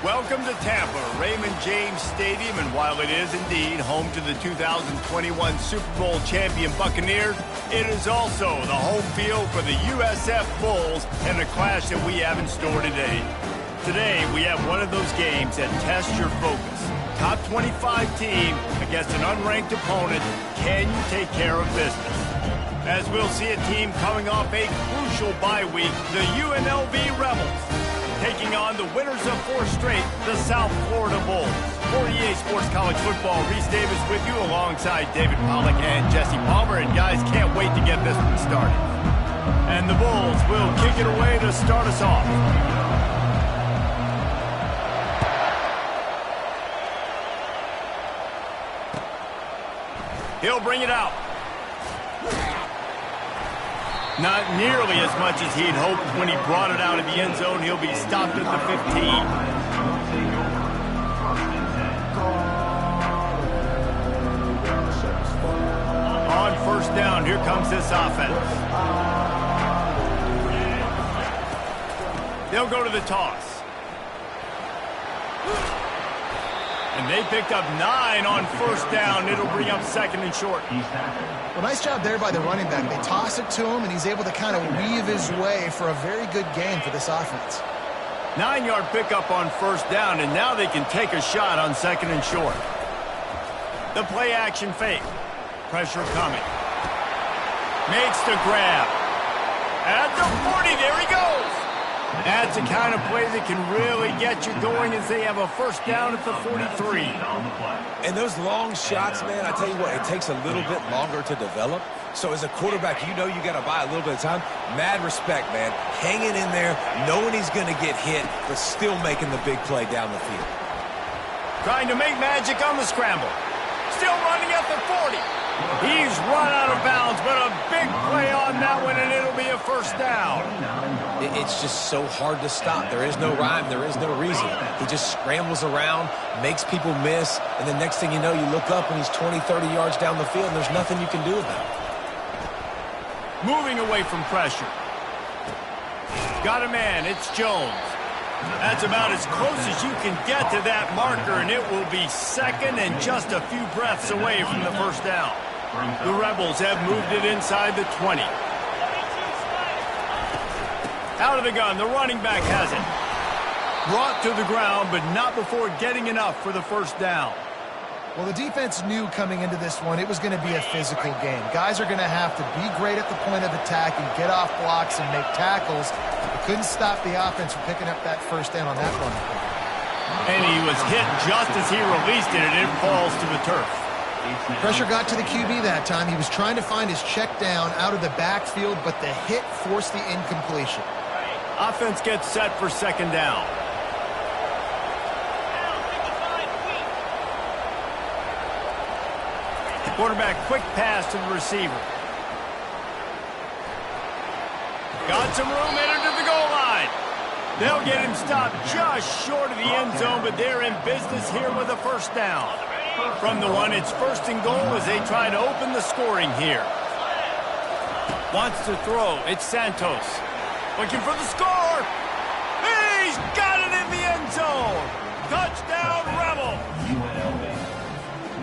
Welcome to Tampa, Raymond James Stadium, and while it is indeed home to the 2021 Super Bowl champion Buccaneers, it is also the home field for the USF Bulls and the clash that we have in store today. Today, we have one of those games that tests your focus. Top 25 team against an unranked opponent. Can you take care of business? As we'll see a team coming off a crucial bye week, the Unlv Rebels, taking on the winners of 4 straight, the South Florida Bulls. For EA Sports College Football, Reese Davis with you alongside David Pollack and Jesse Palmer. And guys, can't wait to get this one started. And the Bulls will kick it away to start us off. He'll bring it out. Not nearly as much as he'd hoped when he brought it out of the end zone. He'll be stopped at the 15. On first down, here comes this offense. They'll go to the toss. And they picked up 9 on first down. It'll bring up second and short. Well, nice job there by the running back. They toss it to him, and he's able to kind of weave his way for a very good gain for this offense. 9-yard pickup on first down, and now they can take a shot on second and short. The play action fake. Pressure coming. Makes the grab. At the 40, there he goes. That's the kind of play that can really get you going as they have a first down at the 43. And those long shots, man, I tell you what, it takes a little bit longer to develop. So as a quarterback, you know you got to buy a little bit of time. Mad respect, man. Hanging in there, knowing he's going to get hit, but still making the big play down the field. Trying to make magic on the scramble. Still running at the 40. He's run out of bounds, but a big play on that one, and it'll be a first down. It's just so hard to stop. There is no rhyme. There is no reason. He just scrambles around, makes people miss, and the next thing you know, you look up and he's 20, 30 yards down the field, and there's nothing you can do about it. Moving away from pressure. Got a man. It's Jones. That's about as close as you can get to that marker, and it will be second and just a few breaths away from the first down. The Rebels have moved it inside the 20. Out of the gun, the running back has it. Brought to the ground, but not before getting enough for the first down. Well, the defense knew coming into this one it was going to be a physical game. Guys are going to have to be great at the point of attack and get off blocks and make tackles. They couldn't stop the offense from picking up that first down on that run. And he was hit just as he released it, and it falls to the turf. Pressure got to the QB that time. He was trying to find his check down out of the backfield, but the hit forced the incompletion. Offense gets set for second down. Quarterback, quick pass to the receiver. Got some room, entered to the goal line. They'll get him stopped just short of the end zone, but they're in business here with a first down. From the 1, it's first and goal as they try to open the scoring here. Wants to throw. It's Santos. Looking for the score. He's got it in the end zone. Touchdown, Rebel.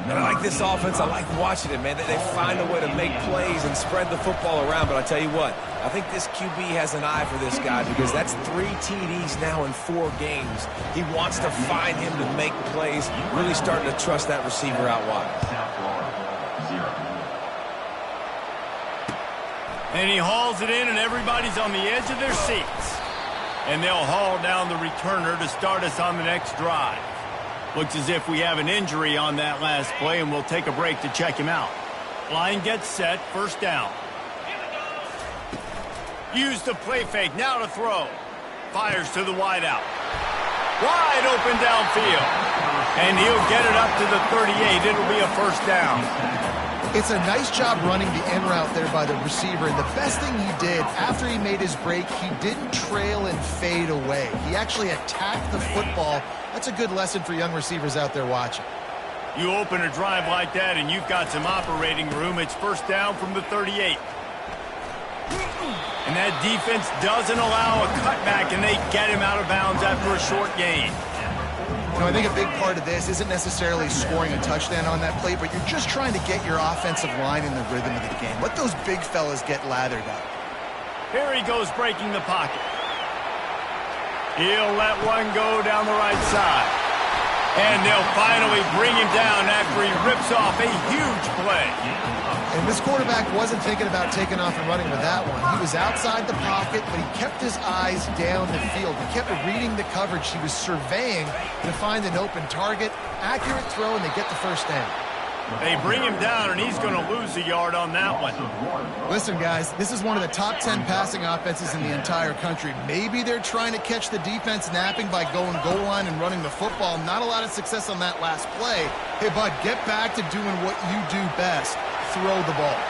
And I like this offense. I like watching it, man. They find a way to make plays and spread the football around. But I tell you what, I think this QB has an eye for this guy because that's 3 TDs now in 4 games. He wants to find him to make plays, really starting to trust that receiver out wide. And he hauls it in, and everybody's on the edge of their seats. And they'll haul down the returner to start us on the next drive. Looks as if we have an injury on that last play, and we'll take a break to check him out. Line gets set, first down. Use the play fake, now to throw. Fires to the wideout. Wide open downfield. And he'll get it up to the 38. It'll be a first down. It's a nice job running the in route there by the receiver, and the best thing he did after he made his break, he didn't trail and fade away. He actually attacked the football. That's a good lesson for young receivers out there watching. You open a drive like that and you've got some operating room. It's first down from the 38. And that defense doesn't allow a cutback, and they get him out of bounds after a short gain. I think a big part of this isn't necessarily scoring a touchdown on that play, but you're just trying to get your offensive line in the rhythm of the game. Let those big fellas get lathered up. Here he goes breaking the pocket. He'll let one go down the right side. And they'll finally bring him down after he rips off a huge play. And this quarterback wasn't thinking about taking off and running with that one. He was outside the pocket, but he kept his eyes down the field. He kept reading the coverage. He was surveying to find an open target. Accurate throw, and they get the first down. They bring him down, and he's going to lose a yard on that one. Listen, guys, this is one of the top 10 passing offenses in the entire country. Maybe they're trying to catch the defense napping by going goal line and running the football. Not a lot of success on that last play. Hey, bud, get back to doing what you do best. Throw the ball.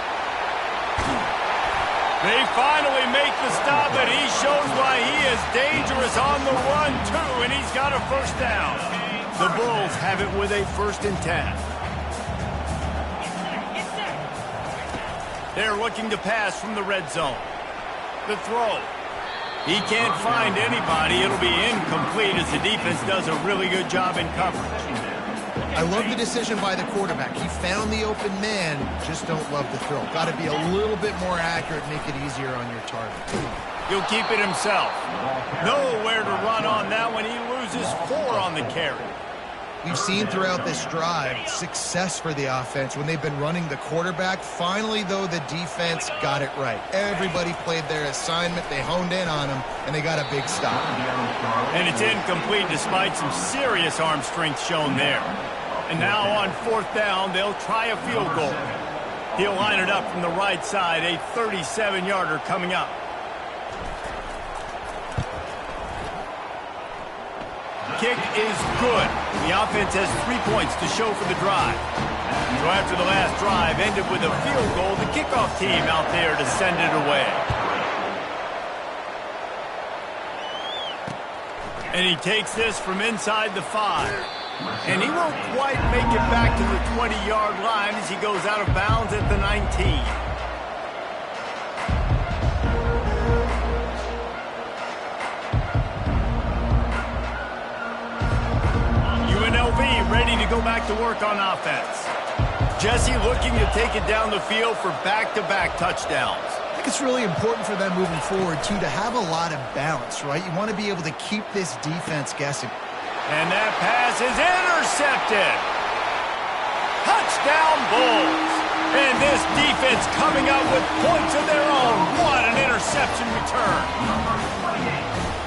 They finally make the stop, and he shows why he is dangerous on the run, too, and he's got a first down. The Bulls have it with a 1st and 10. They're looking to pass from the red zone. The throw. He can't find anybody. It'll be incomplete as the defense does a really good job in coverage. I love the decision by the quarterback. He found the open man, just don't love the throw. Got to be a little bit more accurate, make it easier on your target. He'll keep it himself. Nowhere to run on that one. He loses 4 on the carry. We've seen throughout this drive success for the offense when they've been running the quarterback. Finally, though, the defense got it right. Everybody played their assignment. They honed in on him, and they got a big stop. And it's incomplete despite some serious arm strength shown there. And now on 4th down, they'll try a field goal. He'll line it up from the right side, a 37-yarder coming up. Kick is good. The offense has 3 points to show for the drive. So after the last drive ended with a field goal, the kickoff team out there to send it away. And he takes this from inside the 5. And he won't quite make it back to the 20-yard line as he goes out of bounds at the 19. Unlv ready to go back to work on offense. Jesse looking to take it down the field for back-to-back touchdowns. I think it's really important for them moving forward, too, to have a lot of balance, right? You want to be able to keep this defense guessing. And that pass is intercepted. Touchdown Bulls. And this defense coming up with points of their own. What an interception return.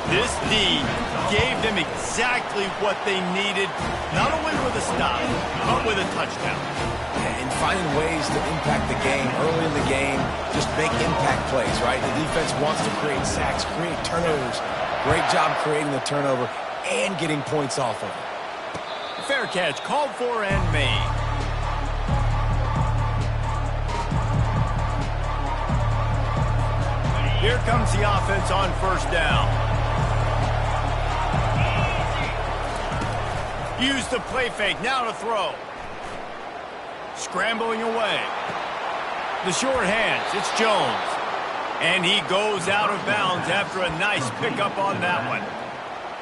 This D gave them exactly what they needed, not only with a stop, but with a touchdown. And finding ways to impact the game early in the game, just make impact plays, right? The defense wants to create sacks, create turnovers. Great job creating the turnover and getting points off of it. Fair catch, called for and made. Here comes the offense on 1st down. Use the play fake, now to throw. Scrambling away. The short hands, it's Jones. And he goes out of bounds after a nice pickup on that one.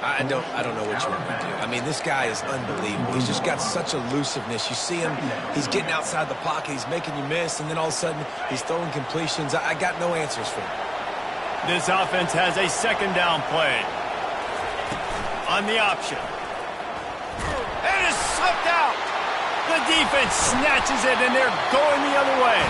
I don't know what you want me to do. I mean, this guy is unbelievable. He's just got such elusiveness. You see him, he's getting outside the pocket, he's making you miss, and then all of a sudden, he's throwing completions. I got no answers for him. This offense has a 2nd down play. On the option. It is slipped out. The defense snatches it, and they're going the other way.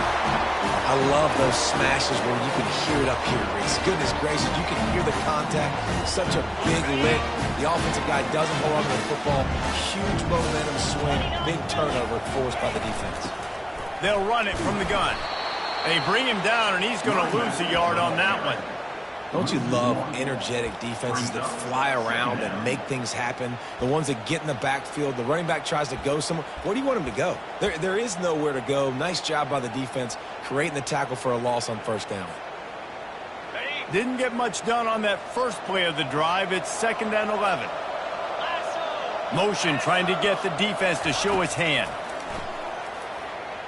I love those smashes where you can hear it up here, Reese. Goodness gracious, you can hear the contact. Such a big lick. The offensive guy doesn't hold on to the football. Huge momentum swing. Big turnover forced by the defense. They'll run it from the gun. They bring him down, and he's going to lose a yard on that one. Don't you love energetic defenses that fly around and make things happen? The ones that get in the backfield, the running back tries to go somewhere. Where do you want him to go? There is nowhere to go. Nice job by the defense creating the tackle for a loss on 1st down. Didn't get much done on that first play of the drive. It's 2nd and 11. Motion trying to get the defense to show its hand.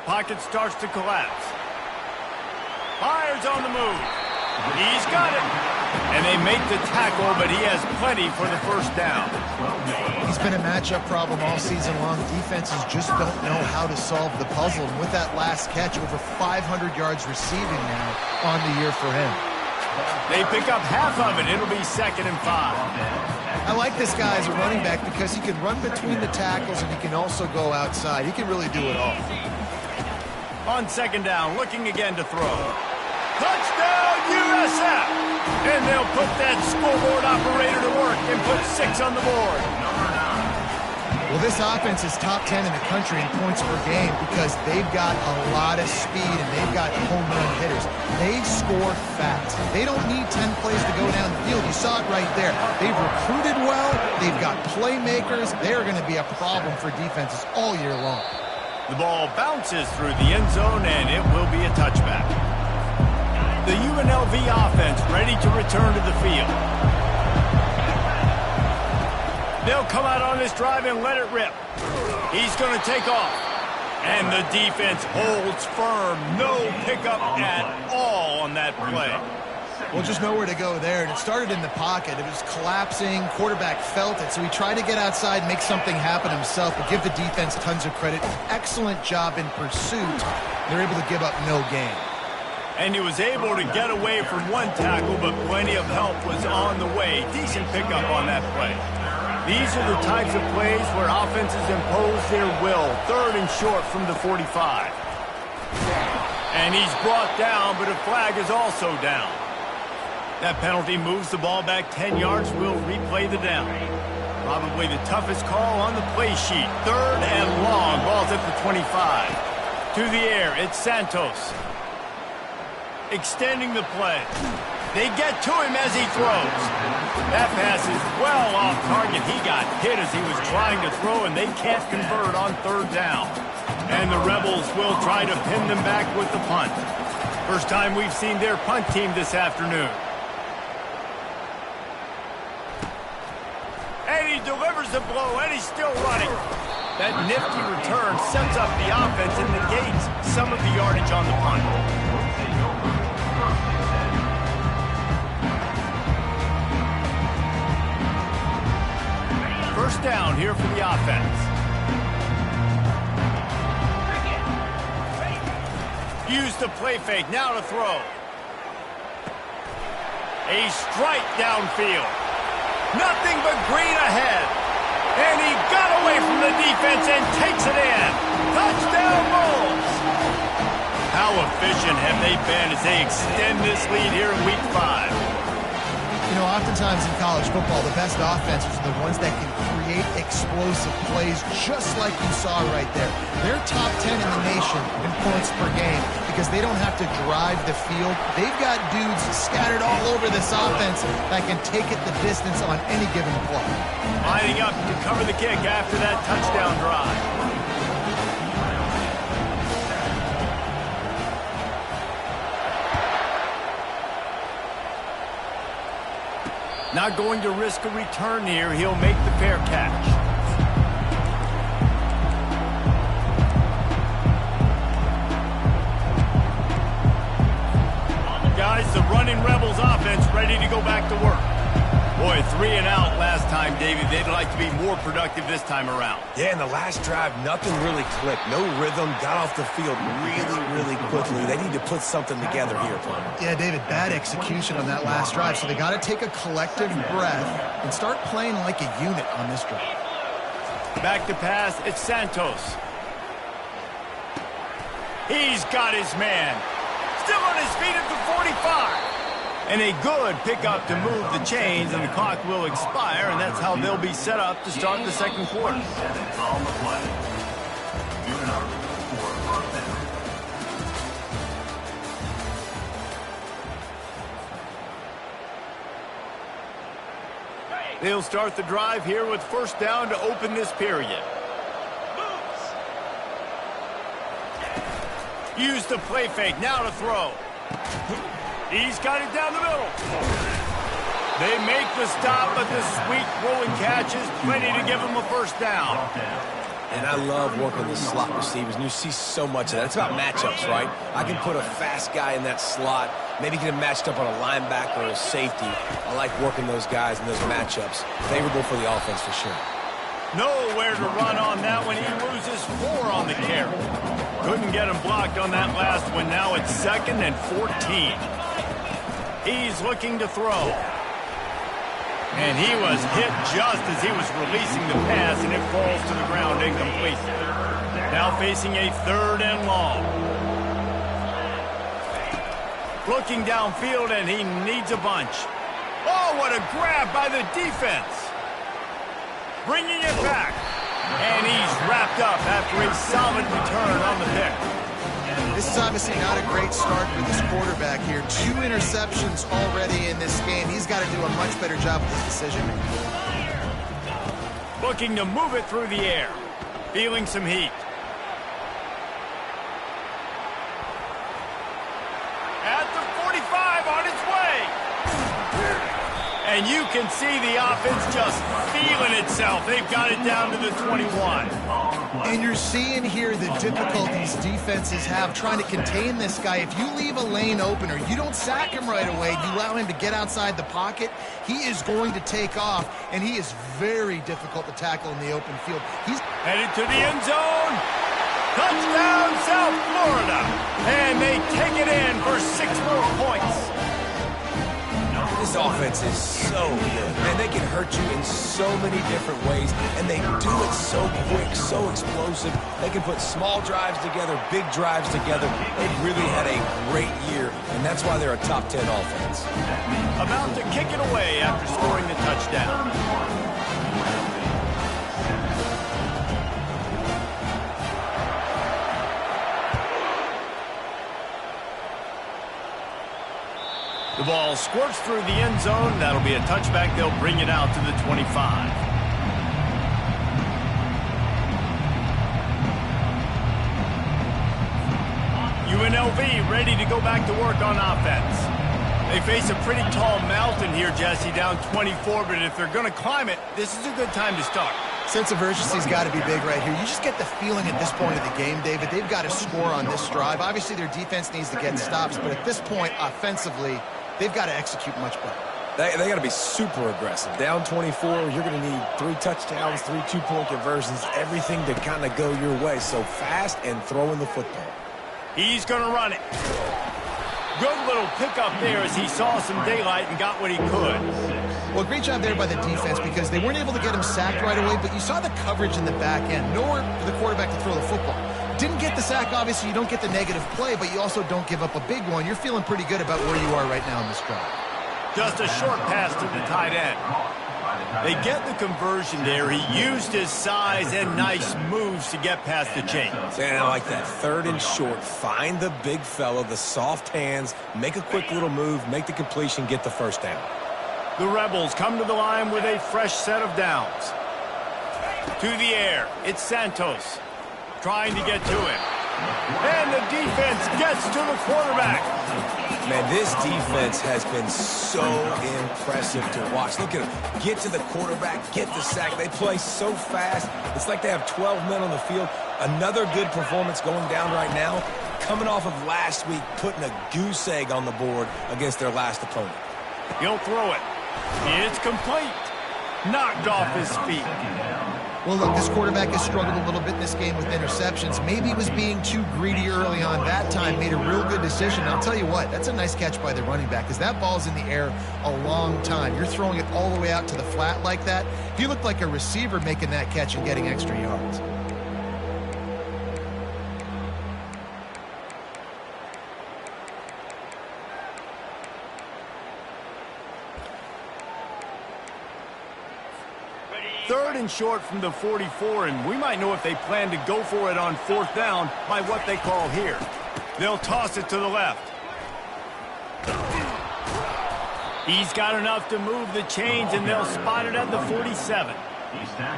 Pocket starts to collapse. Fires on the move. He's got it. And they make the tackle, but he has plenty for the first down. He's been a matchup problem all season long. Defenses just don't know how to solve the puzzle. And with that last catch, over 500 yards receiving now on the year for him. They pick up half of it. It'll be 2nd and 5. I like this guy as a running back because he can run between the tackles and he can also go outside. He can really do it all. On 2nd down, looking again to throw. Touchdown, USF! And they'll put that scoreboard operator to work and put 6 on the board. Well, this offense is top 10 in the country in points per game because they've got a lot of speed and they've got home run hitters. They score fast. They don't need 10 plays to go down the field. You saw it right there. They've recruited well. They've got playmakers. They're going to be a problem for defenses all year long. The ball bounces through the end zone, and it will be a touchback. The UNLV offense ready to return to the field. They'll come out on this drive and let it rip. He's going to take off. And the defense holds firm. No pickup at all on that play. Well, just nowhere to go there, and it started in the pocket. It was collapsing. Quarterback felt it, so he tried to get outside and make something happen himself, but give the defense tons of credit. Excellent job in pursuit. They're able to give up no gain. And he was able to get away from one tackle, but plenty of help was on the way. Decent pickup on that play. These are the types of plays where offenses impose their will. 3rd and short from the 45. And he's brought down, but a flag is also down. That penalty moves the ball back 10 yards. We'll replay the down. Probably the toughest call on the play sheet. 3rd and long. Ball's at the 25. To the air, it's Santos. Extending the play. They get to him as he throws. That pass is well off target. He got hit as he was trying to throw, and they can't convert on 3rd down. And the Rebels will try to pin them back with the punt. First time we've seen their punt team this afternoon. And he delivers the blow, and he's still running. That nifty return sets up the offense and negates some of the yardage on the punt. First down here for the offense. Use the play fake, now to throw. A strike downfield. Nothing but green ahead. And he got away from the defense and takes it in. Touchdown Bulls! How efficient have they been as they extend this lead here in Week 5? You know, oftentimes in college football, the best offenses are the ones that can create explosive plays just like you saw right there. They're top 10 in the nation in points per game because they don't have to drive the field. They've got dudes scattered all over this offense that can take it the distance on any given play. Lining up to cover the kick after that touchdown drive. Not going to risk a return here. He'll make the fair catch. Guys, the running Rebels offense ready to go back to work. Boy, 3 and out last time, David. They'd like to be more productive this time around. Yeah, in the last drive, nothing really clicked. No rhythm, got off the field really quickly. They need to put something together here, Plum. Yeah, David, bad execution on that last drive, so they got to take a collective breath and start playing like a unit on this drive. Back to pass, it's Santos. He's got his man. Still on his feet at the 45. And a good pickup to move the chains, and the clock will expire, and that's how they'll be set up to start the second quarter. They'll start the drive here with first down to open this period. Use the play fake, now to throw. He's got it down the middle. They make the stop, but the sweet rolling catch is plenty to give him a first down. And I love working the slot receivers, and you see so much of that. It's about matchups, right? I can put a fast guy in that slot, maybe get him matched up on a linebacker or a safety. I like working those guys in those matchups. Favorable for the offense for sure. Nowhere to run on that one. He loses 4 on the carry. Couldn't get him blocked on that last one. Now it's 2nd and 14. He's looking to throw. And he was hit just as he was releasing the pass, and it falls to the ground incomplete. Now facing a 3rd and long. Looking downfield, and he needs a bunch. Oh, what a grab by the defense. Bringing it back. And he's wrapped up after a solid return on the pick. This is obviously not a great start for this quarterback here. 2 interceptions already in this game. He's got to do a much better job with his decision-making. Looking to move it through the air. Feeling some heat. At the 45, on its way. And you can see the offense just feeling itself. They've got it down to the 21. And you're seeing here the difficulties defenses have trying to contain this guy. If you leave a lane open or you don't sack him right away, you allow him to get outside the pocket, he is going to take off, and he is very difficult to tackle in the open field. He's headed to the end zone. Touchdown, South Florida. And they take it in for 6 more points. This offense is so good. Man, they can hurt you in so many different ways, and they do it so quick, so explosive. They can put small drives together, big drives together. They've really had a great year, and that's why they're a top 10 offense. About to kick it away after scoring the touchdown. The ball squirts through the end zone. That'll be a touchback. They'll bring it out to the 25. UNLV ready to go back to work on offense. They face a pretty tall mountain here, Jesse, down 24, but if they're going to climb it, this is a good time to start. sense of urgency's got to be big right here. You just get the feeling at this point of the game, David, they've got to score on this drive. Obviously, their defense needs to get stops, but at this point, offensively, they've got to execute much better. They got to be super aggressive. Down 24, you're going to need 3 touchdowns, 3 two-point conversions, everything to kind of go your way. So fast and throwing the football. He's going to run it. Good little pickup there as he saw some daylight and got what he could. Well, great job there by the defense because they weren't able to get him sacked right away, but you saw the coverage in the back end. Nowhere for the quarterback to throw the football. Didn't get the sack, obviously. You don't get the negative play, but you also don't give up a big one. You're feeling pretty good about where you are right now in this drive. Just a short pass to the tight end. They get the conversion there. He used his size and nice moves to get past the chains. And I like that. 3rd and short. Find the big fella, the soft hands, make a quick little move, make the completion, get the first down. The Rebels come to the line with a fresh set of downs. To the air. It's Santos trying to get to him. And the defense gets to the quarterback. Man, this defense has been so impressive to watch. Look at them. Get to the quarterback, get the sack. They play so fast. It's like they have 12 men on the field. Another good performance going down right now. Coming off of last week, putting a goose egg on the board against their last opponent. He'll throw it. It's complete. Knocked off his feet. Well, look, this quarterback has struggled a little bit in this game with interceptions. Maybe he was being too greedy early on. That time made a real good decision. I'll tell you what, that's a nice catch by the running back because that ball's in the air a long time. You're throwing it all the way out to the flat like that. He looked like a receiver making that catch and getting extra yards. Third and short from the 44, and we might know if they plan to go for it on 4th down by what they call here. They'll toss it to the left. He's got enough to move the chains, and they'll spot it at the 47.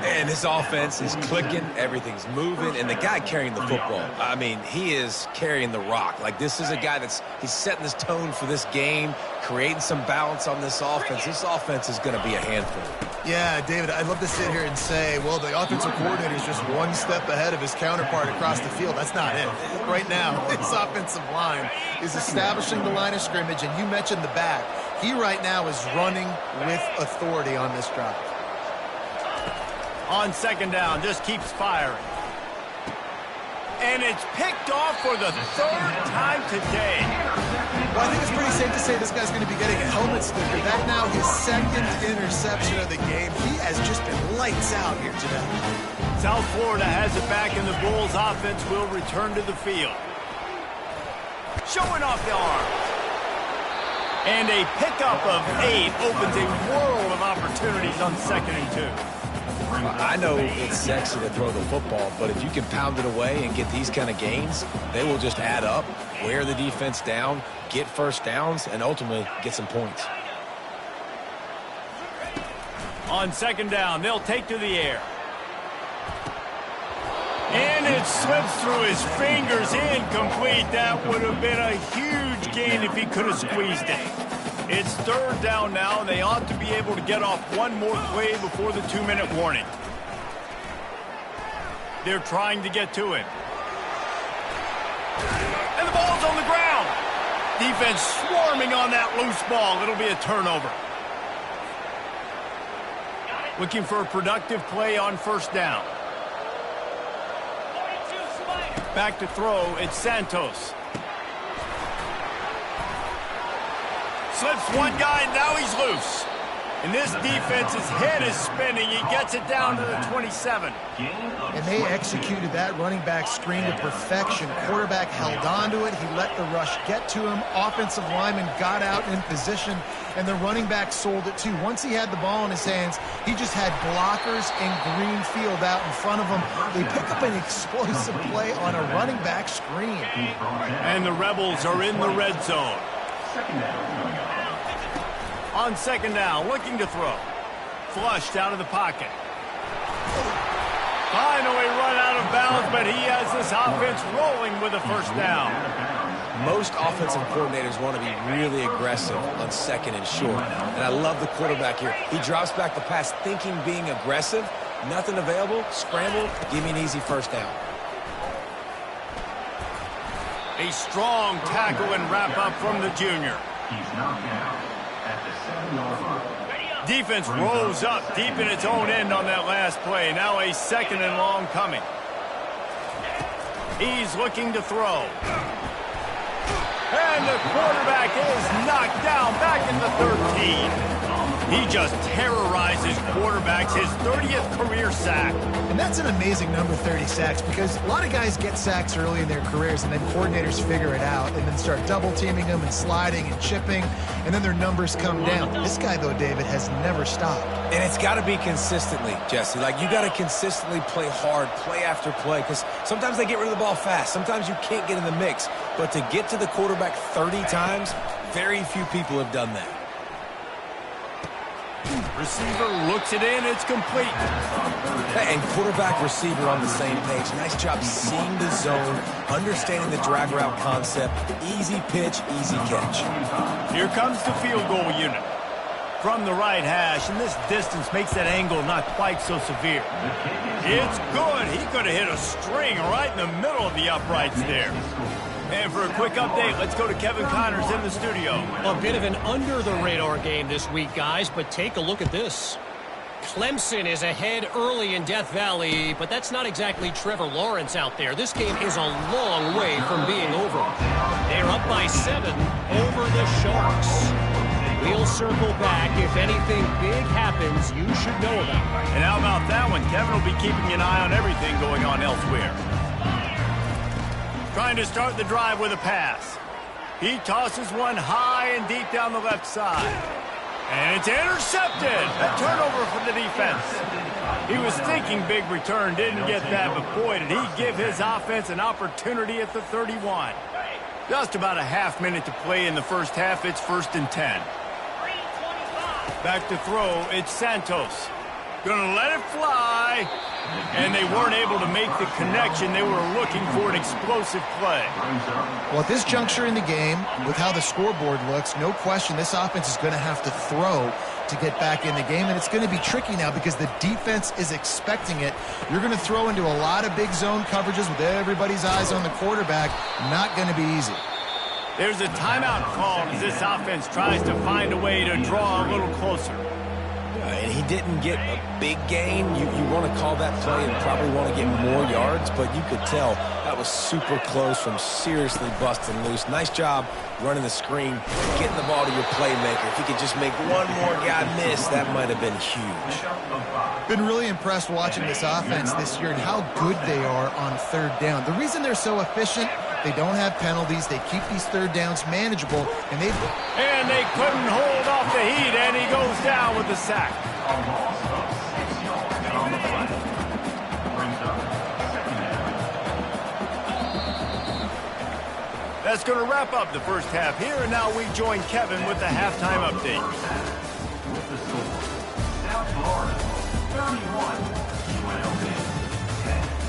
And this offense is clicking, everything's moving, and the guy carrying the football, I mean, he is carrying the rock. Like, this is a guy he's setting this tone for this game, creating some balance on this offense. This offense is going to be a handful. Yeah, David, I'd love to sit here and say, well, the offensive coordinator is just one step ahead of his counterpart across the field. That's not it. Right now, his offensive line is establishing the line of scrimmage, and you mentioned the back. He right now is running with authority on this drive. On second down, just keeps firing. And it's picked off for the third time today. Well, I think it's pretty safe to say this guy's going to be getting a helmet sticker. That now his second interception of the game. He has just been lights out here today. South Florida has it back, and the Bulls offense will return to the field. Showing off the arm. And a pickup of 8 opens a world of opportunities on 2nd and 2. I know it's sexy to throw the football, but if you can pound it away and get these kind of gains, they will just add up, wear the defense down, get first downs, and ultimately get some points. On second down, they'll take to the air. And it slips through his fingers, incomplete. That would have been a huge gain if he could have squeezed it. It's third down now, and they ought to be able to get off one more play before the 2-minute warning. They're trying to get to him. And the ball's on the ground. Defense swarming on that loose ball. It'll be a turnover. Looking for a productive play on first down. Back to throw, it's Santos. Slips one guy, and now he's loose. And this defense's head is spinning. He gets it down to the 27. And they executed that running back screen to perfection. Quarterback held on to it. He let the rush get to him. Offensive lineman got out in position, and the running back sold it too. Once he had the ball in his hands, he just had blockers and green field out in front of him. They pick up an explosive play on a running back screen. And the Rebels are in the red zone. On second down, looking to throw. Flushed out of the pocket. Finally run out of bounds, but he has this offense rolling with a first down. Most offensive coordinators want to be really aggressive on 2nd and short. And I love the quarterback here. He drops back the pass thinking being aggressive. Nothing available. Scramble. Give me an easy first down. A strong tackle and wrap-up from the junior. He's knocked down at the 7-yard line. Defense rose up deep in its own end on that last play. Now a 2nd and long coming. He's looking to throw. And the quarterback is knocked down back in the 13. He just terrorizes quarterbacks, his 30th career sack. And that's an amazing number, 30 sacks, because a lot of guys get sacks early in their careers, and then coordinators figure it out and then start double-teaming them and sliding and chipping, and then their numbers come down. This guy, though, David, has never stopped. And it's got to be consistently, Jesse. Like, you got to consistently play hard, play after play, because sometimes they get rid of the ball fast. Sometimes you can't get in the mix. But to get to the quarterback 30 times, very few people have done that. Receiver looks it in, it's complete. And quarterback, receiver on the same page. Nice job seeing the zone, understanding the drag route concept. Easy pitch, easy catch. Here comes the field goal unit. From the right hash, and this distance makes that angle not quite so severe. It's good. He could have hit a string right in the middle of the uprights there. And for a quick update, let's go to Kevin Connors in the studio. A bit of an under-the-radar game this week, guys, but take a look at this. Clemson is ahead early in Death Valley, but that's not exactly Trevor Lawrence out there. This game is a long way from being over. They're up by 7 over the Sharks. We'll circle back. If anything big happens, you should know about it. And how about that one? Kevin will be keeping an eye on everything going on elsewhere. Trying to start the drive with a pass. He tosses one high and deep down the left side. And it's intercepted. A turnover for the defense. He was thinking big return, didn't get that, but boy, did he give his offense an opportunity at the 31. Just about a half minute to play in the first half. It's 1st and 10. Back to throw, it's Santos. Gonna let it fly. And they weren't able to make the connection. They were looking for an explosive play. Well, at this juncture in the game, with how the scoreboard looks, no question this offense is going to have to throw to get back in the game, and it's going to be tricky now because the defense is expecting it. You're going to throw into a lot of big zone coverages with everybody's eyes on the quarterback. Not going to be easy. There's a timeout called as this offense tries to find a way to draw a little closer. And he didn't get a big gain. You want to call that play and probably want to get more yards, but you could tell that was super close from seriously busting loose. Nice job running the screen, getting the ball to your playmaker. If you could just make one more guy miss, that might have been huge. Been really impressed watching this offense this year and how good they are on third down. The reason they're so efficient, they don't have penalties. They keep these third downs manageable, and they couldn't hold off the heat, and he goes down with the sack. That's going to wrap up the first half here, and now we join Kevin with the halftime update. With the score, South Florida, 31, UNLV, 10.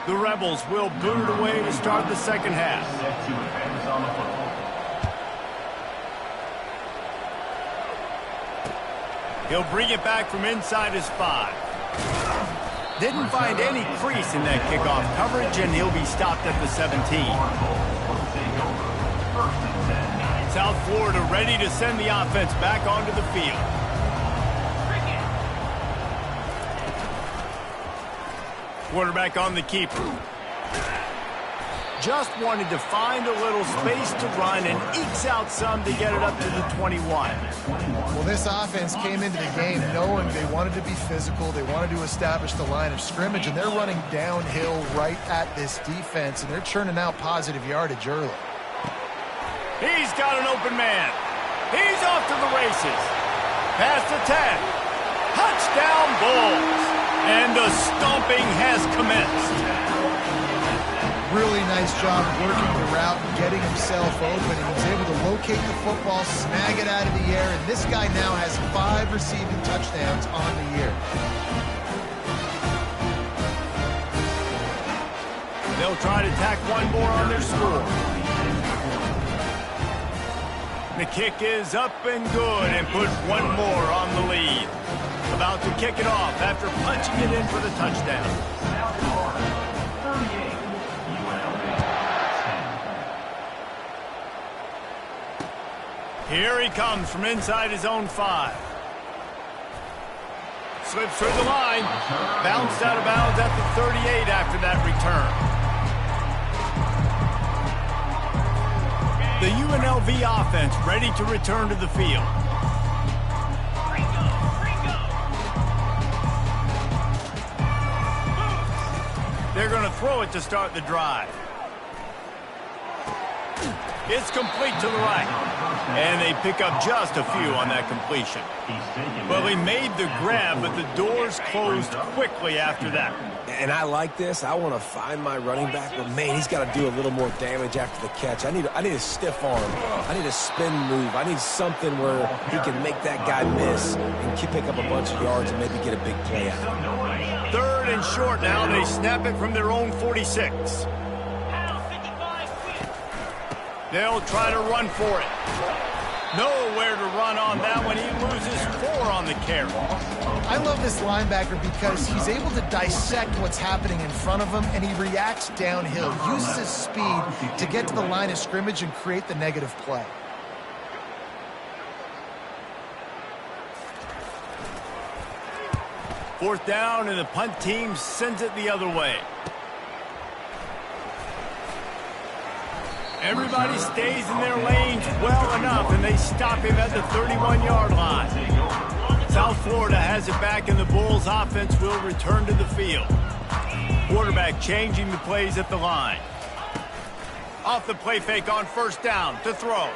The Rebels will boot it away to start the second half. Set to advance on the football. He'll bring it back from inside his 5. Didn't find any crease in that kickoff coverage, and he'll be stopped at the 17. South Florida ready to send the offense back onto the field. Quarterback on the keeper. Just wanted to find a little space to run and ekes out some to get it up to the 21. Well, this offense came into the game knowing they wanted to be physical, they wanted to establish the line of scrimmage, and they're running downhill right at this defense, and they're churning out positive yardage early. He's got an open man. He's off to the races. Past the 10. Touchdown Bulls. And the stomping has commenced. Really nice job working the route and getting himself open, and he's able to locate the football, snag it out of the air, and this guy now has 5 receiving touchdowns on the year. They'll try to tack one more on their score. The kick is up and good and put one more on the lead. About to kick it off after punching it in for the touchdown. South Florida, 38, UNLV, 10. Here he comes from inside his own 5. Slips through the line. Bounced out of bounds at the 38 after that return. The UNLV offense ready to return to the field. They're going to throw it to start the drive. It's complete to the right. And they pick up just a few on that completion. Well, he made the grab, but the doors closed quickly after that. And I like this. I want to find my running back, but man, he's got to do a little more damage after the catch. I need a stiff arm. I need a spin move. I need something where he can make that guy miss and pick up a bunch of yards and maybe get a big play out. 3rd and short now. They snap it from their own 46. They'll try to run for it. Nowhere to run on that one. He loses 4 on the carry. I love this linebacker because he's able to dissect what's happening in front of him, and he reacts downhill, uses his speed to get to the line of scrimmage and create the negative play. Fourth down, and the punt team sends it the other way. Everybody stays in their lanes well enough, and they stop him at the 31-yard line. South Florida has it back, and the Bulls offense will return to the field. Quarterback changing the plays at the line. Off the play fake on first down to throw.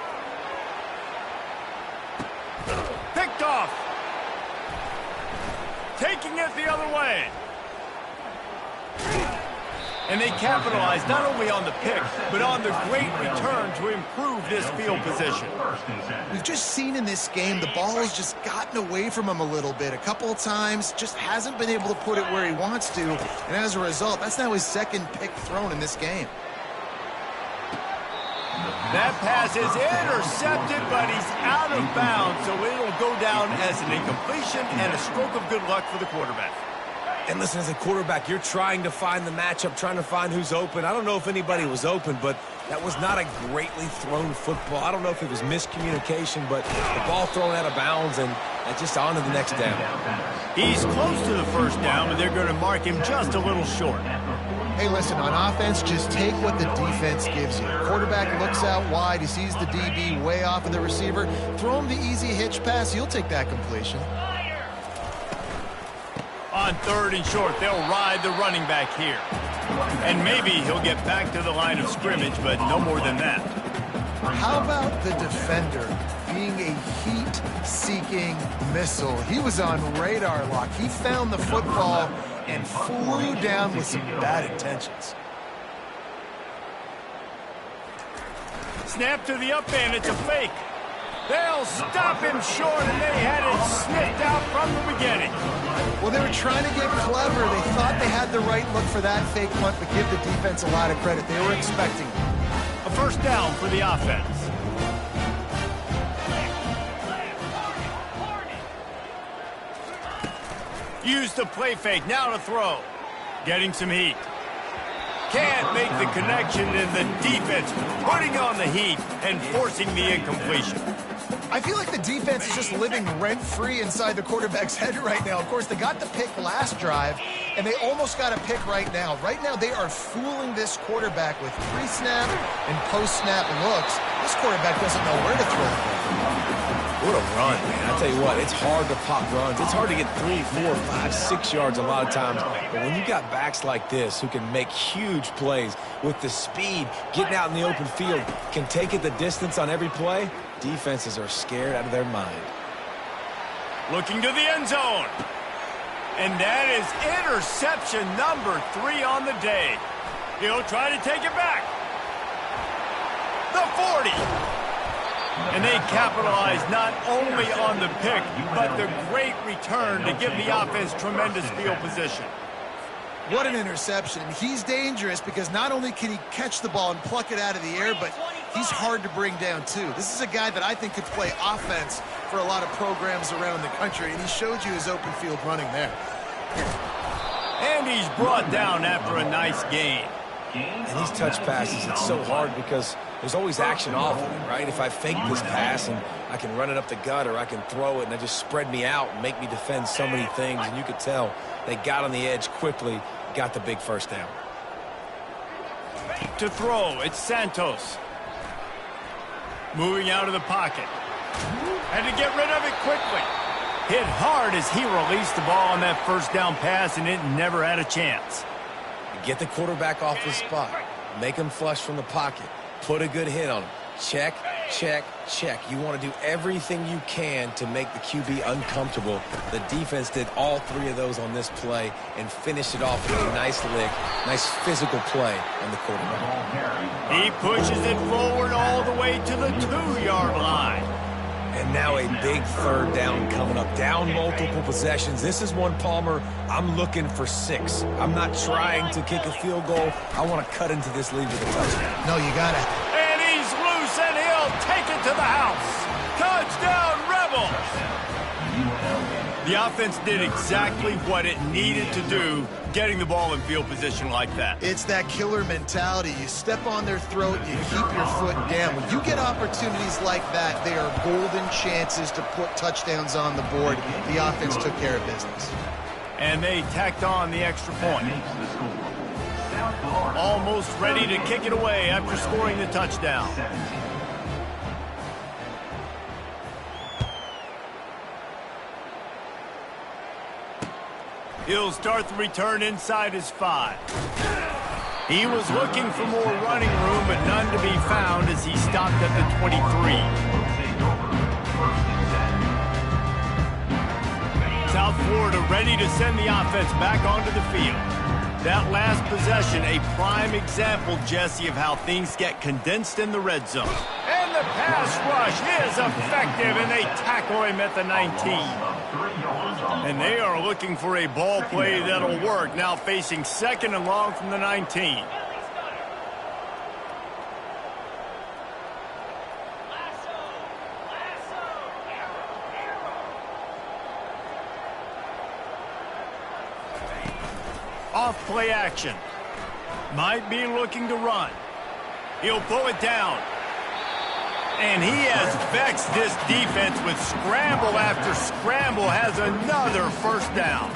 Picked off. Taking it the other way. And they capitalized not only on the pick, but on the great return to improve this field position. We've just seen in this game the ball has just gotten away from him a little bit. A couple of times, just hasn't been able to put it where he wants to. And as a result, that's now his second pick thrown in this game. That pass is intercepted, but he's out of bounds, so it'll go down as an incompletion and a stroke of good luck for the quarterback. And listen, as a quarterback, you're trying to find the matchup, trying to find who's open. I don't know if anybody was open, but that was not a greatly thrown football. I don't know if it was miscommunication, but the ball thrown out of bounds and just on to the next down. He's close to the first down, but they're going to mark him just a little short. Hey, listen, on offense, just take what the defense gives you. Quarterback looks out wide. He sees the DB way off of the receiver. Throw him the easy hitch pass. You'll take that completion. On 3rd and short, they'll ride the running back here. And maybe he'll get back to the line of scrimmage, but no more than that. How about the defender being a heat-seeking missile? He was on radar lock. He found the football and flew down with some bad intentions. Snap to the up end. It's a fake. They'll stop him short, and they had it sniffed out from the beginning. Well, they were trying to get clever. They thought they had the right look for that fake punt, but give the defense a lot of credit. They were expecting it. A first down for the offense. Use the play fake. Now to throw. Getting some heat. Can't make the connection, and the defense putting on the heat and forcing the incompletion. I feel like the defense is just living rent-free inside the quarterback's head right now. Of course, they got the pick last drive, and they almost got a pick right now. Right now, they are fooling this quarterback with pre-snap and post-snap looks. This quarterback doesn't know where to throw the ball. What a run, man. I tell you what, it's hard to pop runs. It's hard to get 3, 4, 5, 6 yards a lot of times. But when you got backs like this who can make huge plays with the speed, getting out in the open field, can take it the distance on every play, defenses are scared out of their mind. Looking to the end zone. And that is interception number 3 on the day. He'll try to take it back. The 40. And they capitalized not only on the pick, but the great return to give the offense tremendous field position. What an interception. He's dangerous because not only can he catch the ball and pluck it out of the air, but he's hard to bring down too. This is a guy that I think could play offense for a lot of programs around the country, and he showed you his open field running there. And he's brought down after a nice gain. And these touch passes, it's so hard because there's always action off of it, right? If I fake this pass and I can run it up the gut, or I can throw it and it just spread me out and make me defend so many things, and you could tell they got on the edge quickly, got the big first down. To throw, it's Santos. Moving out of the pocket. Had to get rid of it quickly. Hit hard as he released the ball on that first down pass, and it never had a chance. Get the quarterback off the spot. Make him flush from the pocket. Put a good hit on him. Check, check, check. You want to do everything you can to make the QB uncomfortable. The defense did all 3 of those on this play and finished it off with a nice lick, nice physical play on the quarterback. He pushes it forward all the way to the 2-yard line. And now a big 3rd down coming up. Down multiple possessions. This is one, Palmer, I'm looking for 6. I'm not trying to kick a field goal. I want to cut into this lead with a touchdown. No, you got to. And he's loose, and he'll take it to the house. Touchdown, Rebels! The offense did exactly what it needed to do, getting the ball in field position like that. It's that killer mentality. You step on their throat, you keep your foot down. When you get opportunities like that, they are golden chances to put touchdowns on the board. The offense took care of business. And they tacked on the extra point. Almost ready to kick it away after scoring the touchdown. He'll start the return inside his 5. He was looking for more running room, but none to be found as he stopped at the 23. South Florida ready to send the offense back onto the field. That last possession, a prime example, Jesse, of how things get condensed in the red zone. And the pass rush is effective, and they tackle him at the 19. And they are looking for a ball play that'll work, now facing 2nd and long from the 19. Off play action. Might be looking to run. He'll pull it down. And he has vexed this defense with scramble after scramble. Has another first down.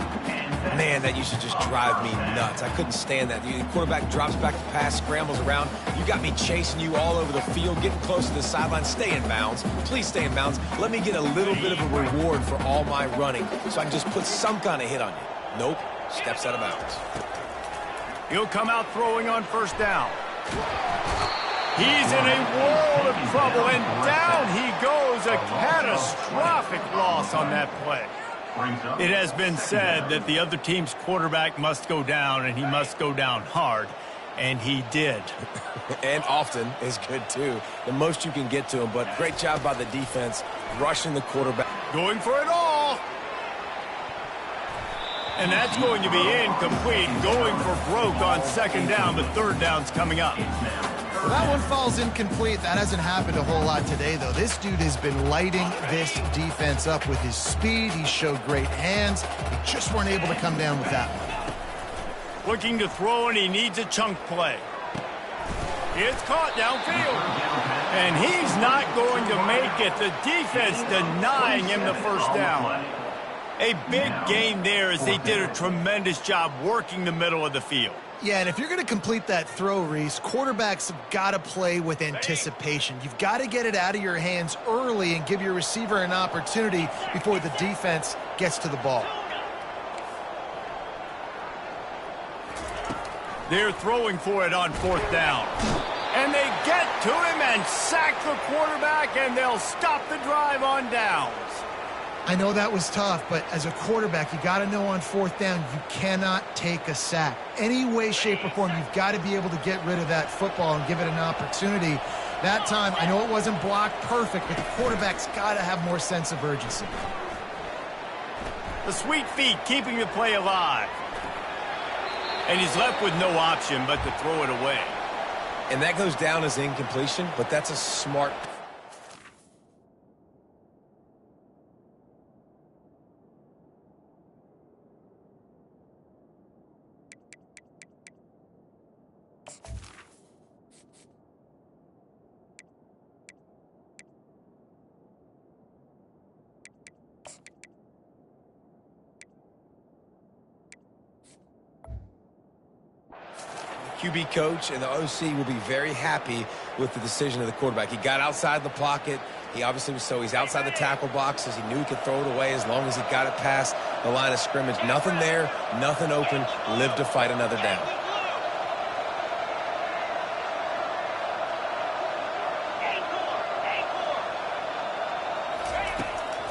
Man, that used to just drive me nuts. I couldn't stand that. The quarterback drops back to pass, scrambles around. You got me chasing you all over the field, getting close to the sideline. Stay in bounds. Please stay in bounds. Let me get a little bit of a reward for all my running so I can just put some kind of hit on you. Nope. Steps out of bounds. He'll come out throwing on first down. He's in a world of trouble, and down he goes. A catastrophic loss on that play. It has been said that the other team's quarterback must go down, and he must go down hard, and he did. And often is good, too. The most you can get to him, but great job by the defense rushing the quarterback. Going for it all. And that's going to be incomplete. Going for broke on 2nd down, but 3rd down's coming up. Well, that one falls incomplete. That hasn't happened a whole lot today, though. This dude has been lighting this defense up with his speed. He showed great hands. They just weren't able to come down with that one. Looking to throw, and he needs a chunk play. It's caught downfield. And he's not going to make it. The defense denying him the first down. A big gain there as they did a tremendous job working the middle of the field. Yeah, and if you're going to complete that throw, Reese, quarterbacks have got to play with anticipation. You've got to get it out of your hands early and give your receiver an opportunity before the defense gets to the ball. They're throwing for it on 4th down. And they get to him and sack the quarterback, and they'll stop the drive on downs. I know that was tough, but as a quarterback, you got to know on 4th down, you cannot take a sack. Any way, shape, or form, you've got to be able to get rid of that football and give it an opportunity. That time, I know it wasn't blocked perfect, but the quarterback's got to have more sense of urgency. The sweet feet keeping the play alive. And he's left with no option but to throw it away. And that goes down as incompletion, but that's a smart QB coach and the OC will be very happy with the decision of the quarterback. He got outside the pocket. He obviously was he's outside the tackle boxes. He knew he could throw it away as long as he got it past the line of scrimmage. Nothing there, nothing open. Lived to fight another down.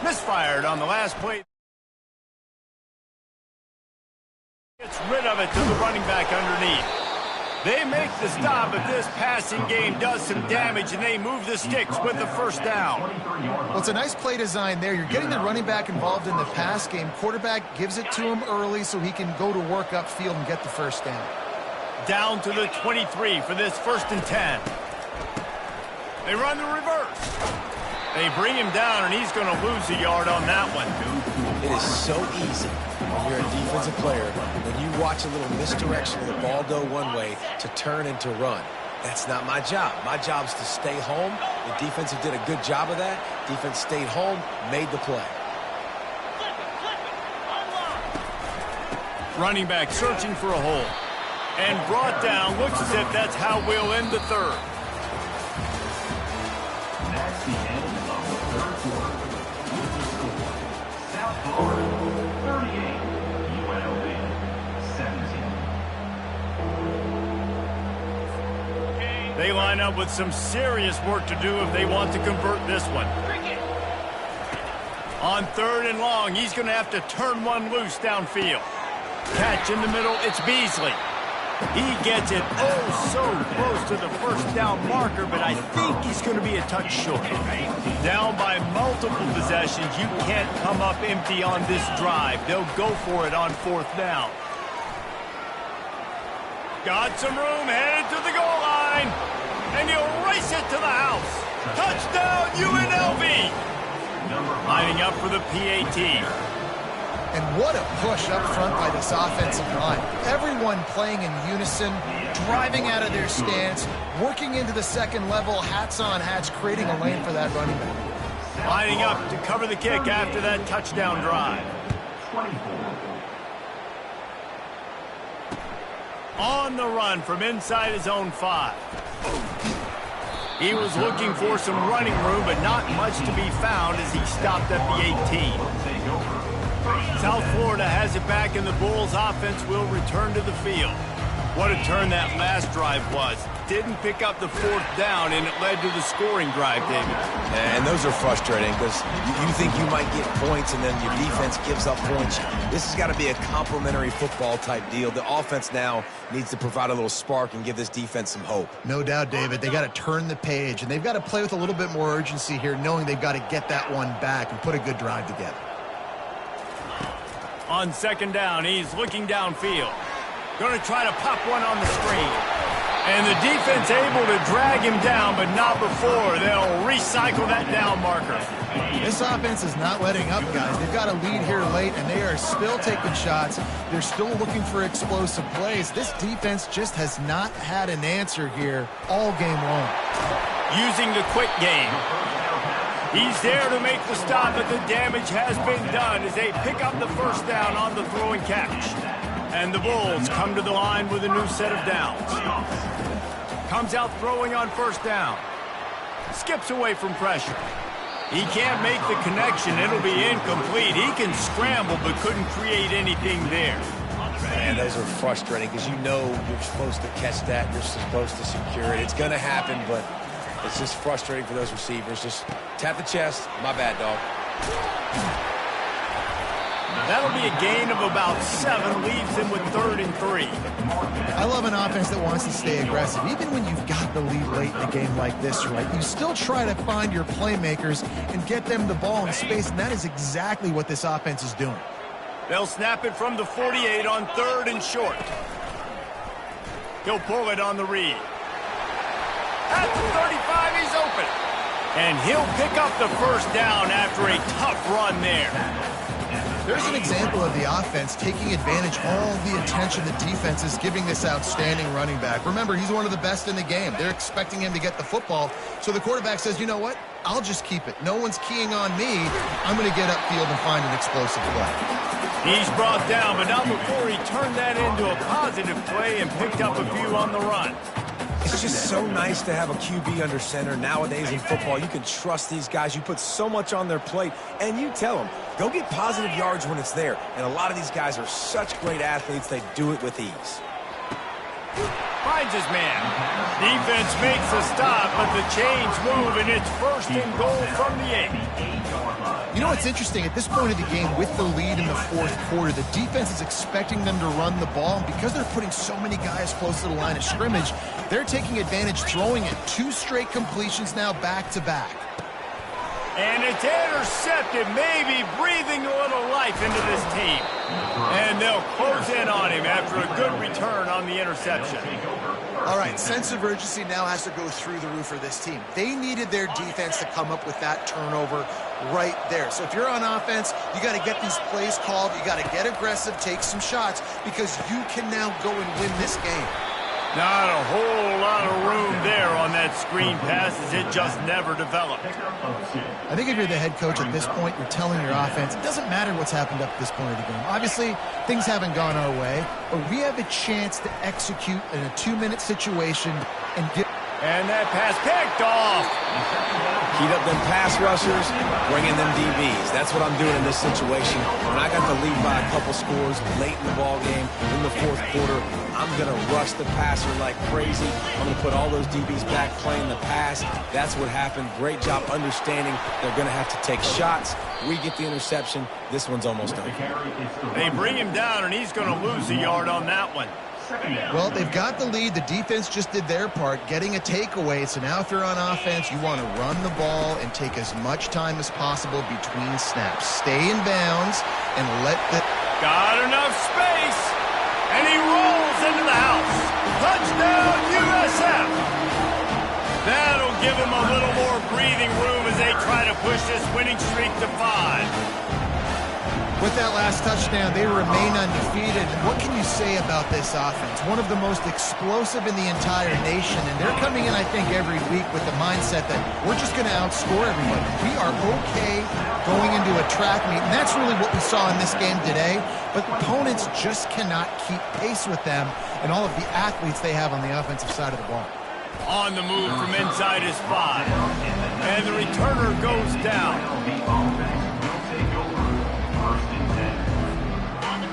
Misfired on the last play. Gets rid of it to the running back underneath. They make the stop, but this passing game does some damage, and they move the sticks with the first down. Well, it's a nice play design there. You're getting the running back involved in the pass game. Quarterback gives it to him early so he can go to work upfield and get the first down. Down to the 23 for this 1st and 10. They run the reverse. They bring him down, and he's going to lose a yard on that one. It is so easy when you're a defensive player, when you watch a little misdirection of the ball go one way to turn and to run. That's not my job. My job is to stay home. The defensive did a good job of that. Defense stayed home, made the play. Running back searching for a hole. And brought down. Looks as if that's how we'll end the 3rd. That's the end of the 3rd quarter. With the score, South Florida 38, UNLV 17. They line up with some serious work to do if they want to convert this one. On 3rd and long, he's going to have to turn one loose downfield. Catch in the middle, it's Beasley. He gets it so close to the first down marker, but I think he's going to be a touch short. Down by multiple possessions, you can't come up empty on this drive. They'll go for it on 4th down. Got some room, headed to the goal line, and he'll race it to the house. Touchdown, UNLV! Lining up for the PAT. And what a push up front by this offensive line. Everyone playing in unison, driving out of their stance, working into the second level, hats on hats, creating a lane for that running back. Lining up to cover the kick after that touchdown drive. On the run from inside his own 5. He was looking for some running room, but not much to be found as he stopped at the 18. South Florida has it back, and the Bulls offense will return to the field. What a turn that last drive was. Didn't pick up the 4th down, and it led to the scoring drive, David. And those are frustrating because you think you might get points, and then your defense gives up points. This has got to be a complimentary football type deal. The offense now needs to provide a little spark and give this defense some hope. No doubt, David. They got to turn the page, and they've got to play with a little bit more urgency here, knowing they've got to get that one back and put a good drive together. On 2nd down, he's looking downfield. Going to try to pop one on the screen. And the defense able to drag him down, but not before they'll recycle that down marker. This offense is not letting up, guys. They've got a lead here late, and they are still taking shots. They're still looking for explosive plays. This defense just has not had an answer here all game long. Using the quick game. He's there to make the stop, but the damage has been done as they pick up the 1st down on the throw and catch. And the Bulls come to the line with a new set of downs. Comes out throwing on 1st down. Skips away from pressure. He can't make the connection. It'll be incomplete. He can scramble, but couldn't create anything there. Man, those are frustrating because you know you're supposed to catch that. You're supposed to secure it. It's going to happen, but it's just frustrating for those receivers. Just tap the chest. My bad, dog. That'll be a gain of about 7. Leaves him with 3rd and 3. I love an offense that wants to stay aggressive. Even when you've got the lead late in a game like this, right, you still try to find your playmakers and get them the ball in space, and that is exactly what this offense is doing. They'll snap it from the 48 on 3rd and short. He'll pull it on the read. At the 35, he's open. And he'll pick up the 1st down after a tough run there. There's an example of the offense taking advantage of all the attention the defense is giving this outstanding running back. Remember, he's one of the best in the game. They're expecting him to get the football. So the quarterback says, you know what? I'll just keep it. No one's keying on me. I'm going to get upfield and find an explosive play. He's brought down, but not before he turned that into a positive play and picked up a few on the run. It's just so nice to have a QB under center. Nowadays in football, you can trust these guys. You put so much on their plate, and you tell them, go get positive yards when it's there. And a lot of these guys are such great athletes, they do it with ease. Finds his man. Defense makes a stop, but the chains move, and it's 1st and goal from the 8. You know what's interesting? At this point of the game, with the lead in the 4th quarter, the defense is expecting them to run the ball. And because they're putting so many guys close to the line of scrimmage, they're taking advantage, throwing it. 2 straight completions now back-to-back. And it's intercepted, maybe breathing a little life into this team. And they'll close in on him after a good return on the interception. All right, sense of urgency now has to go through the roof for this team. They needed their defense to come up with that turnover right there. So if you're on offense, you got to get these plays called. You got to get aggressive, take some shots, because you can now go and win this game. Not a whole lot of room there on that screen pass as it just never developed. I think if you're the head coach at this point, you're telling your offense, it doesn't matter what's happened up to this point of the game. Obviously, things haven't gone our way, but we have a chance to execute in a 2-minute situation and get... And that pass picked off. Heat up them pass rushers, bring in them DBs. That's what I'm doing in this situation. When I got the lead by a couple scores late in the ball game, in the 4th quarter, I'm going to rush the passer like crazy. I'm going to put all those DBs back playing the pass. That's what happened. Great job understanding they're going to have to take shots. We get the interception. This one's almost done. They bring him down, and he's going to lose a yard on that one. Well, they've got the lead. The defense just did their part, getting a takeaway. So now if you're on offense, you want to run the ball and take as much time as possible between snaps. Stay in bounds and let the... Got enough space, and he rolls into the house. Touchdown, USF. That'll give him a little more breathing room as they try to push this winning streak to 5. With that last touchdown, they remain undefeated. What can you say about this offense? One of the most explosive in the entire nation, and they're coming in, I think, every week with the mindset that we're just going to outscore everybody. We are okay going into a track meet, and that's really what we saw in this game today. But opponents just cannot keep pace with them and all of the athletes they have on the offensive side of the ball. On the move from inside his 5, and the returner goes down.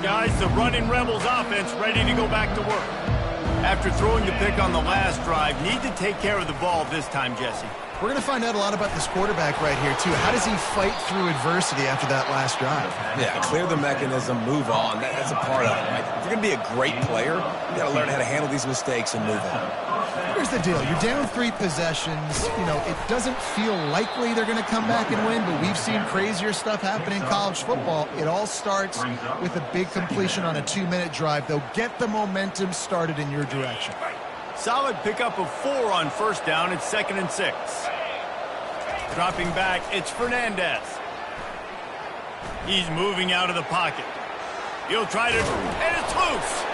Guys, the running Rebels offense ready to go back to work. After throwing the pick on the last drive, need to take care of the ball this time, Jesse. We're going to find out a lot about this quarterback right here, too. How does he fight through adversity after that last drive? Yeah, clear the mechanism, move on. That's a part of it, right? If you're going to be a great player, you got to learn how to handle these mistakes and move on. Here's the deal. You're down 3 possessions. You know, it doesn't feel likely they're going to come back and win, but we've seen crazier stuff happen in college football. It all starts with a big completion on a 2-minute drive. They'll get the momentum started in your direction. Solid pickup of 4 on first down. It's 2nd and 6. Dropping back, it's Fernandez. He's moving out of the pocket. He'll try to, and it's loose.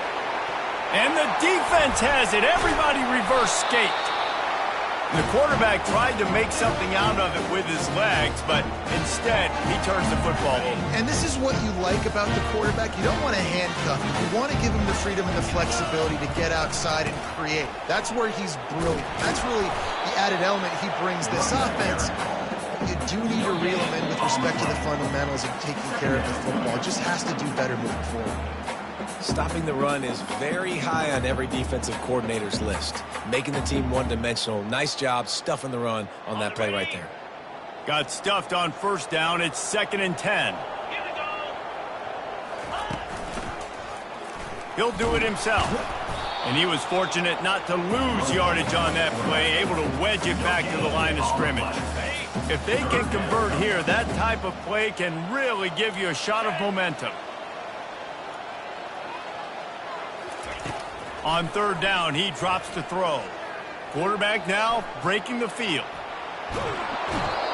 And the defense has it. Everybody reverse skate. The quarterback tried to make something out of it with his legs, but instead, he turns the football over. And this is what you like about the quarterback. You don't want to handcuff him. You want to give him the freedom and the flexibility to get outside and create. That's where he's brilliant. That's really the added element he brings this offense. You do need to reel him in with respect to the fundamentals of taking care of the football. It just has to do better moving forward. Stopping the run is very high on every defensive coordinator's list. Making the team one-dimensional. Nice job stuffing the run on that play right there. Got stuffed on first down. It's 2nd and 10. He'll do it himself. And he was fortunate not to lose yardage on that play, able to wedge it back to the line of scrimmage. If they can convert here, that type of play can really give you a shot of momentum. On 3rd down, he drops to throw. Quarterback now breaking the field.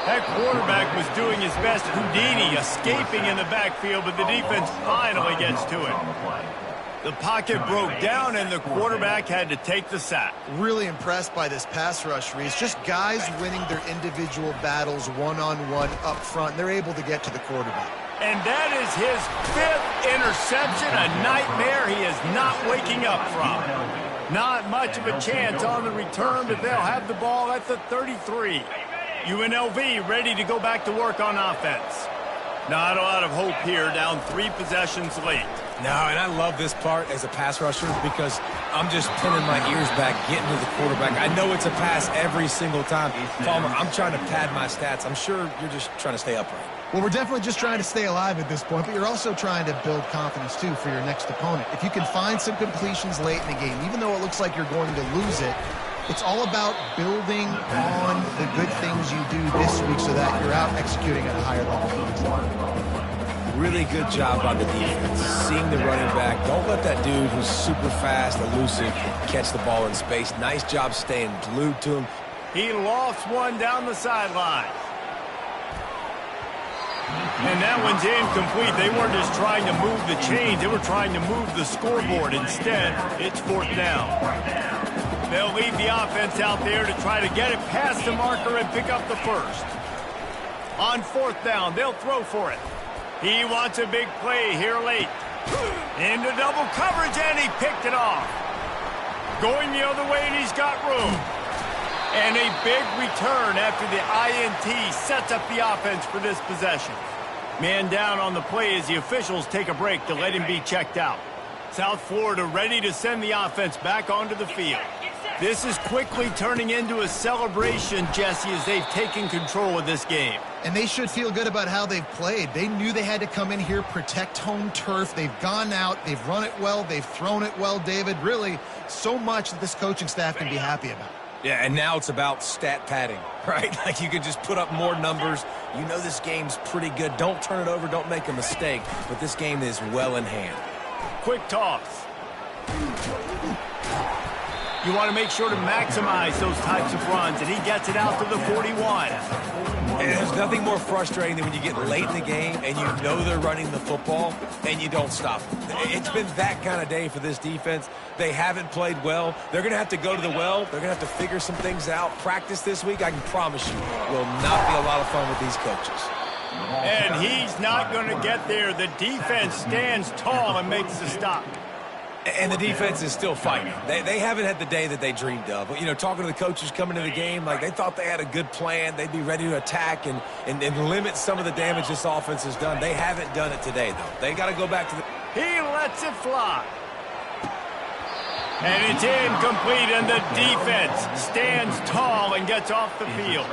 That quarterback was doing his best Houdini, escaping in the backfield, but the defense finally gets to it. The pocket broke down, and the quarterback had to take the sack. Really impressed by this pass rush, Reese. Just guys winning their individual battles one-on-one up front. They're able to get to the quarterback. And that is his 5th interception, a nightmare he is not waking up from. Not much of a chance on the return, but they'll have the ball at the 33. UNLV ready to go back to work on offense. Not a lot of hope here, down 3 possessions late. No, and I love this part as a pass rusher because I'm just pinning my ears back, getting to the quarterback. I know it's a pass every single time. Palmer, I'm trying to pad my stats. I'm sure you're just trying to stay upright. Well, we're definitely just trying to stay alive at this point, but you're also trying to build confidence, too, for your next opponent. If you can find some completions late in the game, even though it looks like you're going to lose it, it's all about building on the good things you do this week so that you're out executing at a higher level. Really good job by the defense. Seeing the running back. Don't let that dude who's super fast, elusive, catch the ball in space. Nice job staying glued to him. He lost one down the sideline. And that one's incomplete. They weren't just trying to move the chains. They were trying to move the scoreboard. Instead, it's 4th down. They'll leave the offense out there to try to get it past the marker and pick up the first. On 4th down, they'll throw for it. He wants a big play here late. Into double coverage, and he picked it off. Going the other way, and he's got room. And a big return after the INT sets up the offense for this possession. Man down on the play as the officials take a break to let him be checked out. South Florida ready to send the offense back onto the field. This is quickly turning into a celebration, Jesse, as they've taken control of this game. And they should feel good about how they've played. They knew they had to come in here, protect home turf. They've gone out, they've run it well, they've thrown it well, David. Really, so much that this coaching staff can be happy about. Yeah, and now it's about stat padding, right? Like you can just put up more numbers. You know this game's pretty good. Don't turn it over, don't make a mistake. But this game is well in hand. Quick toss. You want to make sure to maximize those types of runs, and he gets it out to the 41. And there's nothing more frustrating than when you get late in the game and you know they're running the football and you don't stop them. It's been that kind of day for this defense. They haven't played well. They're going to have to go to the well. They're going to have to figure some things out. Practice this week, I can promise you, will not be a lot of fun with these coaches. And he's not going to get there. The defense stands tall and makes the stop. And the defense is still fighting. They haven't had the day that they dreamed of. You know, talking to the coaches coming to the game, like they thought they had a good plan. They'd be ready to attack and limit some of the damage this offense has done. They haven't done it today, though. They got to go back to the... He lets it fly. And it's incomplete, and the defense stands tall and gets off the field.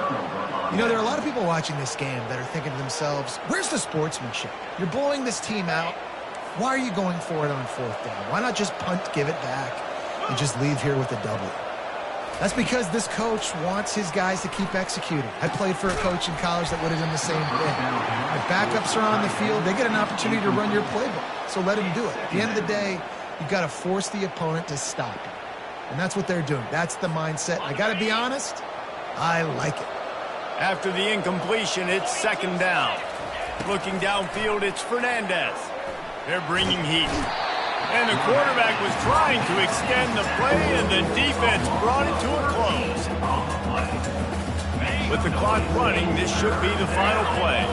You know, there are a lot of people watching this game that are thinking to themselves, where's the sportsmanship? You're blowing this team out. Why are you going for it on fourth down? Why not just punt, give it back, and just leave here with a W? That's because this coach wants his guys to keep executing. I played for a coach in college that would have done the same thing. If backups are on the field, they get an opportunity to run your playbook, so let them do it. At the end of the day, you've got to force the opponent to stop it. And that's what they're doing. That's the mindset. I got to be honest, I like it. After the incompletion, it's second down. Looking downfield, it's Fernandez. They're bringing heat. And the quarterback was trying to extend the play, and the defense brought it to a close. With the clock running, this should be the final play.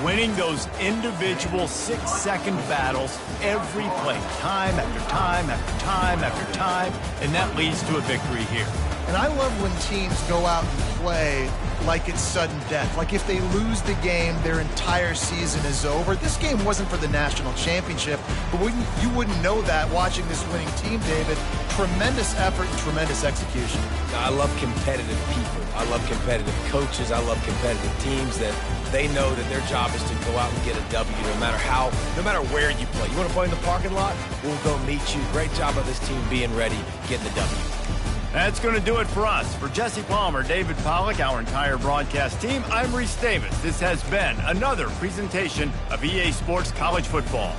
Winning those individual 6-second battles every play, time after time after time after time, and that leads to a victory here. And I love when teams go out and play like it's sudden death. Like if they lose the game, their entire season is over. This game wasn't for the national championship, but you wouldn't know that watching this winning team, David. Tremendous effort and tremendous execution. I love competitive people. I love competitive coaches. I love competitive teams that they know that their job is to go out and get a W no matter where you play. You want to play in the parking lot? We'll go meet you. Great job of this team being ready, getting the W. That's going to do it for us. For Jesse Palmer, David Pollack, our entire broadcast team, I'm Reese Davis. This has been another presentation of EA Sports College Football.